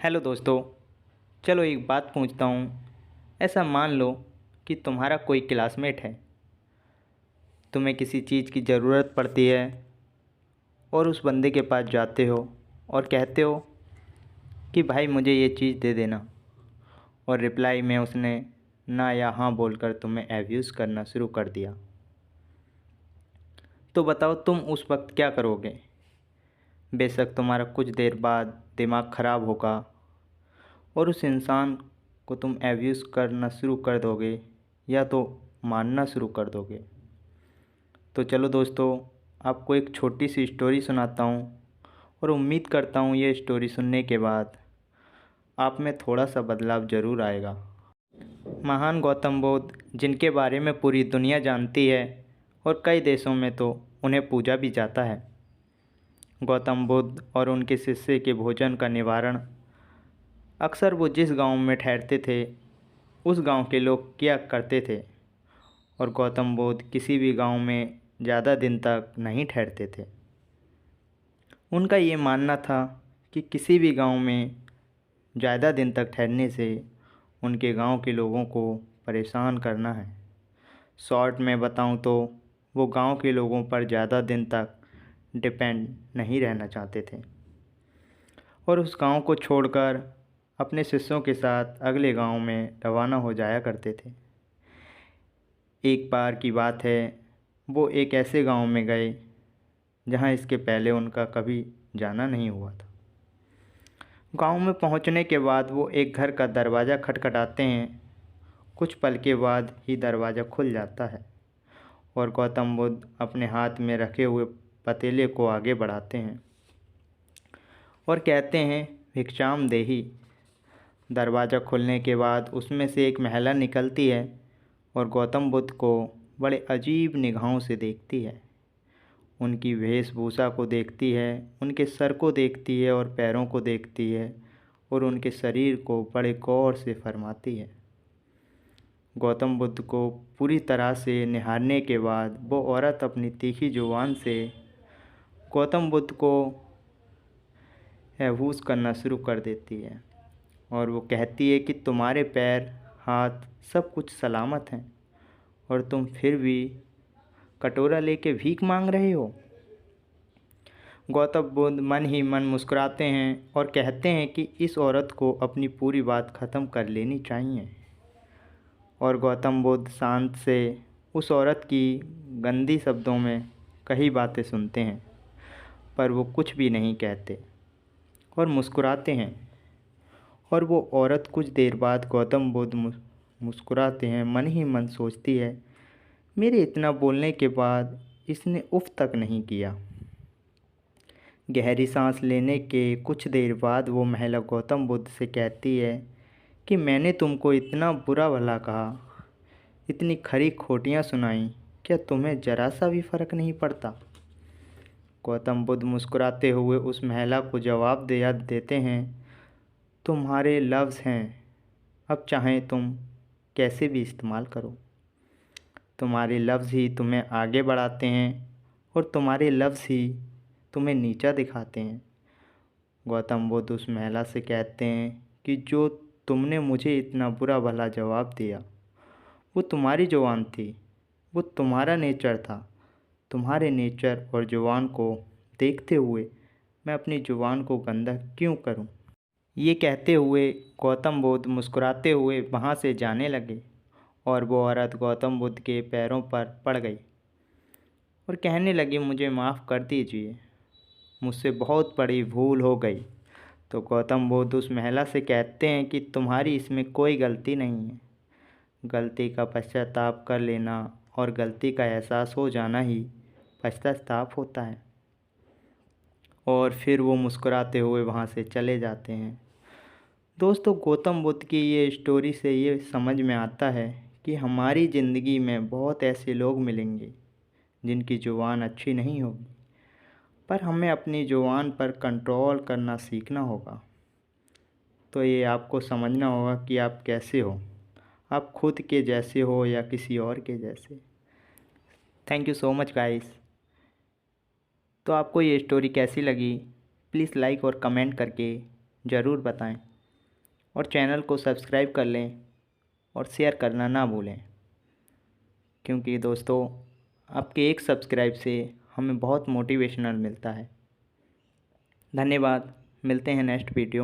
Hello दोस्तों। चलो एक बात पूछता हूँ। ऐसा मान लो कि तुम्हारा कोई क्लासमेट है, तुम्हें किसी चीज़ की ज़रूरत पड़ती है और उस बंदे के पास जाते हो और कहते हो कि भाई मुझे ये चीज़ दे देना, और रिप्लाई में उसने ना या हाँ बोलकर तुम्हें एब्यूज़ करना शुरू कर दिया। तो बताओ तुम उस वक्त क्या करोगे? बेशक तुम्हारा कुछ देर बाद दिमाग ख़राब होगा और उस इंसान को तुम एब्यूज़ करना शुरू कर दोगे या तो मानना शुरू कर दोगे। तो चलो दोस्तों, आपको एक छोटी सी स्टोरी सुनाता हूँ और उम्मीद करता हूँ ये स्टोरी सुनने के बाद आप में थोड़ा सा बदलाव ज़रूर आएगा। महान गौतम बुद्ध, जिनके बारे में पूरी दुनिया जानती है और कई देशों में तो उन्हें पूजा भी जाता है। गौतम बुद्ध और उनके शिष्य के भोजन का निवारण अक्सर वो जिस गांव में ठहरते थे उस गांव के लोग किया करते थे, और गौतम बुद्ध किसी भी गांव में ज़्यादा दिन तक नहीं ठहरते थे। उनका ये मानना था कि किसी भी गांव में ज़्यादा दिन तक ठहरने से उनके गांव के लोगों को परेशान करना है। शॉर्ट में बताऊं तो वो गांव के लोगों पर ज़्यादा दिन तक डिपेंड नहीं रहना चाहते थे और उस गांव को छोड़कर अपने शिष्यों के साथ अगले गांव में रवाना हो जाया करते थे। एक बार की बात है, वो एक ऐसे गांव में गए जहां इसके पहले उनका कभी जाना नहीं हुआ था। गांव में पहुंचने के बाद वो एक घर का दरवाज़ा खटखटाते हैं। कुछ पल के बाद ही दरवाज़ा खुल जाता है और गौतम बुद्ध अपने हाथ में रखे हुए पतीले को आगे बढ़ाते हैं और कहते हैं, भिक्षाम देही। दरवाज़ा खुलने के बाद उसमें से एक महिला निकलती है और गौतम बुद्ध को बड़े अजीब निगाहों से देखती है। उनकी वेशभूषा को देखती है, उनके सर को देखती है और पैरों को देखती है और उनके शरीर को बड़े गौर से फरमाती है। गौतम बुद्ध को पूरी तरह से निहारने के बाद वो औरत अपनी तीखी जुबान से गौतम बुद्ध को महसूस करना शुरू कर देती है और वो कहती है कि तुम्हारे पैर, हाथ सब कुछ सलामत हैं और तुम फिर भी कटोरा लेके भीख मांग रहे हो। गौतम बुद्ध मन ही मन मुस्कुराते हैं और कहते हैं कि इस औरत को अपनी पूरी बात ख़त्म कर लेनी चाहिए। और गौतम बुद्ध शांत से उस औरत की गंदी शब्दों में कई बातें सुनते हैं, पर वो कुछ भी नहीं कहते और मुस्कुराते हैं। और वो औरत कुछ देर बाद गौतम बुद्ध मुस्कुराते हैं मन ही मन सोचती है, मेरे इतना बोलने के बाद इसने उफ तक नहीं किया। गहरी सांस लेने के कुछ देर बाद वो महिला गौतम बुद्ध से कहती है कि मैंने तुमको इतना बुरा भला कहा, इतनी खरी खोटियाँ सुनाई, क्या तुम्हें ज़रा सा भी फ़र्क नहीं पड़ता? गौतम बुद्ध मुस्कुराते हुए उस महिला को जवाब देते हैं, तुम्हारे लफ्ज़ हैं, अब चाहें तुम कैसे भी इस्तेमाल करो। तुम्हारे लफ्ज़ ही तुम्हें आगे बढ़ाते हैं और तुम्हारे लफ्ज़ ही तुम्हें नीचा दिखाते हैं। गौतम बुद्ध उस महिला से कहते हैं कि जो तुमने मुझे इतना बुरा भला जवाब दिया वो तुम्हारी जुबान थी, वो तुम्हारा नेचर था। तुम्हारे नेचर और जुबान को देखते हुए मैं अपनी जुबान को गंदा क्यों करूं? ये कहते हुए गौतम बुद्ध मुस्कुराते हुए वहाँ से जाने लगे और वो औरत गौतम बुद्ध के पैरों पर पड़ गई और कहने लगी, मुझे माफ़ कर दीजिए, मुझसे बहुत बड़ी भूल हो गई। तो गौतम बुद्ध उस महिला से कहते हैं कि तुम्हारी इसमें कोई गलती नहीं है। गलती का पश्चाताप कर लेना और गलती का एहसास हो जाना ही पश्चाताप होता है। और फिर वो मुस्कुराते हुए वहाँ से चले जाते हैं। दोस्तों, गौतम बुद्ध की ये स्टोरी से ये समझ में आता है कि हमारी ज़िंदगी में बहुत ऐसे लोग मिलेंगे जिनकी ज़ुबान अच्छी नहीं होगी, पर हमें अपनी ज़ुबान पर कंट्रोल करना सीखना होगा। तो ये आपको समझना होगा कि आप कैसे हो, आप खुद के जैसे हो या किसी और के जैसे। Thank you so much guys. तो आपको ये स्टोरी कैसी लगी प्लीज़ लाइक और कमेंट करके ज़रूर बताएं। और चैनल को सब्सक्राइब कर लें और शेयर करना ना भूलें, क्योंकि दोस्तों आपके एक सब्सक्राइब से हमें बहुत मोटिवेशनल मिलता है। धन्यवाद। मिलते हैं नेक्स्ट वीडियो में।